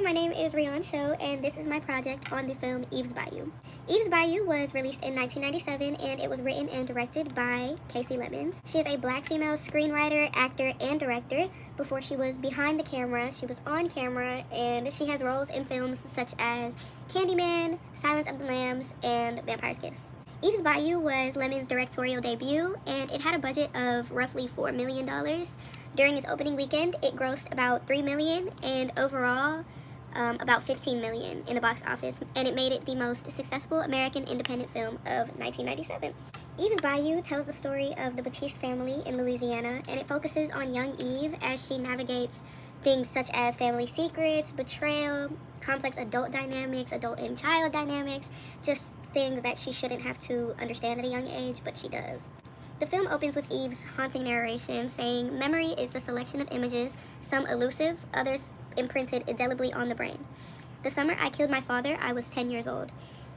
my name is Rian Cho, and this is my project on the film Eve's Bayou. Eve's Bayou was released in 1997, and it was written and directed by Casey Lemons. She is a black female screenwriter, actor, and director. Before she was behind the camera, she was on camera, and she has roles in films such as Candyman, Silence of the Lambs, and Vampire's Kiss. Eve's Bayou was Lemon's directorial debut, and it had a budget of roughly $4 million. During its opening weekend, it grossed about $3 million, and overall, about $15 million in the box office, and it made it the most successful American independent film of 1997. Eve's Bayou tells the story of the Batiste family in Louisiana, and it focuses on young Eve as she navigates things such as family secrets, betrayal, complex adult dynamics, adult and child dynamics, just things that she shouldn't have to understand at a young age, but she does. The film opens with Eve's haunting narration saying, "Memory is the selection of images, some elusive, others imprinted indelibly on the brain. The summer I killed my father, I was 10 years old."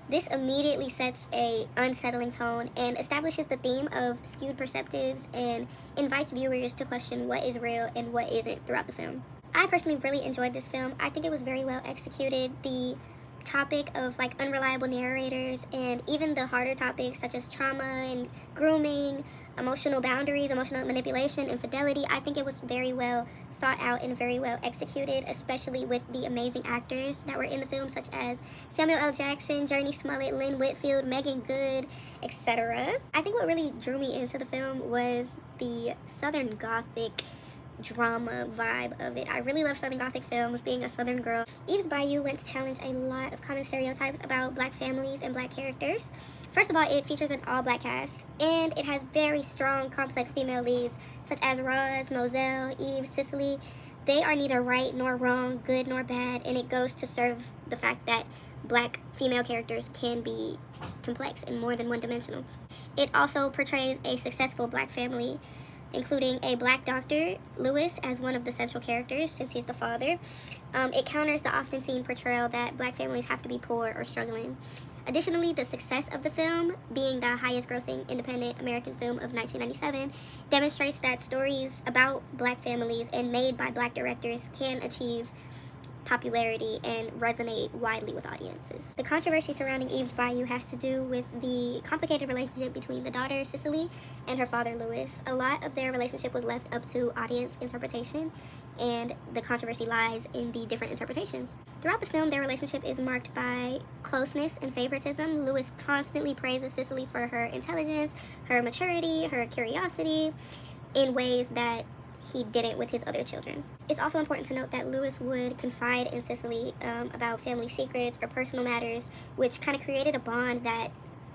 This immediately sets a unsettling tone and establishes the theme of skewed perceptives and invites viewers to question what is real and what isn't throughout the film. I personally really enjoyed this film. I think it was very well executed. The topic of unreliable narrators and even the harder topics such as trauma and grooming, emotional boundaries, emotional manipulation, infidelity, I think it was very well thought out and very well executed, especially with the amazing actors that were in the film such as Samuel L. Jackson, Journey Smollett, Lynn Whitfield, Megan Good, etc. I think what really drew me into the film was the Southern Gothic drama vibe of it. I really love Southern Gothic films, being a Southern girl. Eve's Bayou went to challenge a lot of common stereotypes about black families and black characters. First of all, it features an all-black cast, and it has very strong, complex female leads, such as Roz, Moselle, Eve, Cicely. They are neither right nor wrong, good nor bad, and it goes to serve the fact that black female characters can be complex and more than one-dimensional. It also portrays a successful black family, including a black doctor, Lewis, as one of the central characters since he's the father. It counters the often seen portrayal that black families have to be poor or struggling. Additionally, the success of the film, being the highest grossing independent American film of 1997, demonstrates that stories about black families and made by black directors can achieve popularity and resonate widely with audiences. The controversy surrounding Eve's Bayou has to do with the complicated relationship between the daughter, Cicely, and her father, Lewis. A lot of their relationship was left up to audience interpretation, and the controversy lies in the different interpretations. Throughout the film, their relationship is marked by closeness and favoritism. Lewis constantly praises Cicely for her intelligence, her maturity, her curiosity, in ways that he didn't with his other children. It's also important to note that Lewis would confide in Cicely about family secrets or personal matters, which kind of created a bond that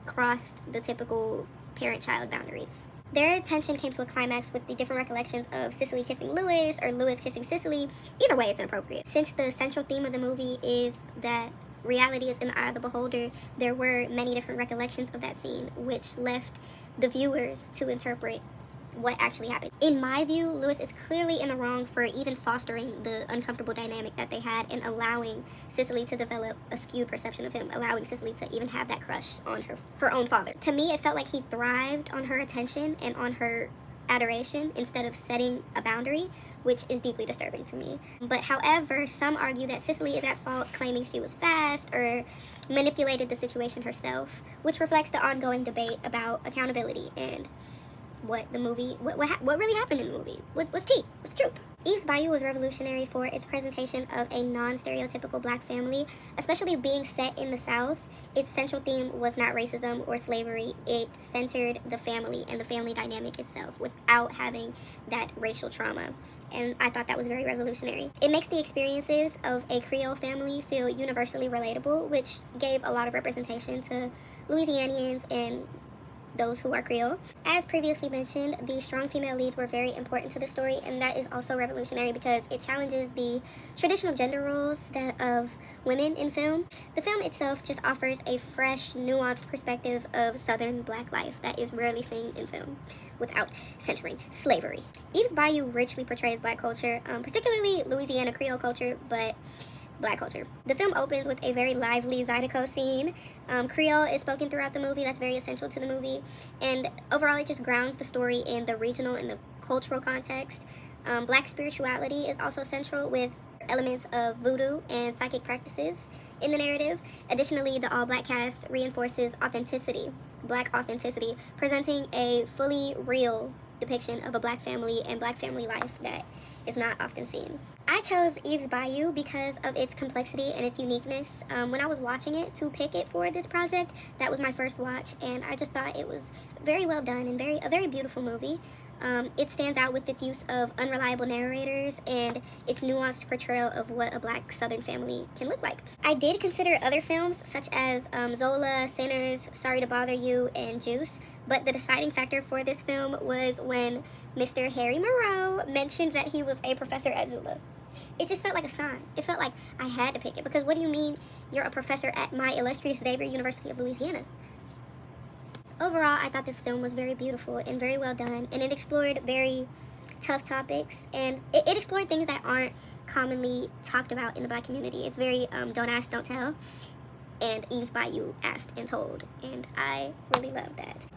crossed the typical parent-child boundaries. Their tension came to a climax with the different recollections of Cicely kissing Lewis or Lewis kissing Cicely. Either way, it's inappropriate. Since the central theme of the movie is that reality is in the eye of the beholder, there were many different recollections of that scene, which left the viewers to interpret what actually happened. In my view, Lewis is clearly in the wrong for even fostering the uncomfortable dynamic that they had and allowing Cicely to develop a skewed perception of him, allowing Cicely to even have that crush on her own father. To me, it felt like he thrived on her attention and on her adoration instead of setting a boundary, which is deeply disturbing to me. But however, some argue that Cicely is at fault, claiming she was fast or manipulated the situation herself, which reflects the ongoing debate about accountability and what really happened in the movie. What's tea? What's the truth? Eve's Bayou was revolutionary for its presentation of a non-stereotypical black family, especially being set in the South. Its central theme was not racism or slavery. It centered the family and the family dynamic itself without having that racial trauma. And I thought that was very revolutionary. It makes the experiences of a Creole family feel universally relatable, which gave a lot of representation to Louisianians and those who are Creole. As previously mentioned, the strong female leads were very important to the story, and that is also revolutionary because it challenges the traditional gender roles of women in film. The film itself just offers a fresh, nuanced perspective of Southern black life that is rarely seen in film without centering slavery. Eve's Bayou richly portrays black culture, particularly Louisiana Creole culture, but black culture. The film opens with a very lively Zydeco scene. Creole is spoken throughout the movie. That's very essential to the movie. And overall, it just grounds the story in the regional and the cultural context. Black spirituality is also central, with elements of voodoo and psychic practices in the narrative. Additionally, the all-black cast reinforces authenticity, black authenticity, presenting a fully real depiction of a black family and black family life that is not often seen. I chose Eve's Bayou because of its complexity and its uniqueness. When I was watching it to pick it for this project, that was my first watch, and I just thought it was very well done and a very beautiful movie. It stands out with its use of unreliable narrators and its nuanced portrayal of what a black Southern family can look like. I did consider other films such as Zola, Sinners, Sorry to Bother You, and Juice, but the deciding factor for this film was when Mr. Harry Moreau mentioned that he was a professor at Zula. It just felt like a sign. It felt like I had to pick it, because what do you mean you're a professor at my illustrious Xavier University of Louisiana? Overall, I thought this film was very beautiful and very well done, and it explored very tough topics, and it explored things that aren't commonly talked about in the black community. It's very don't ask, don't tell, and Eve's Bayou asked and told, and I really love that.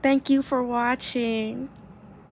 Thank you for watching.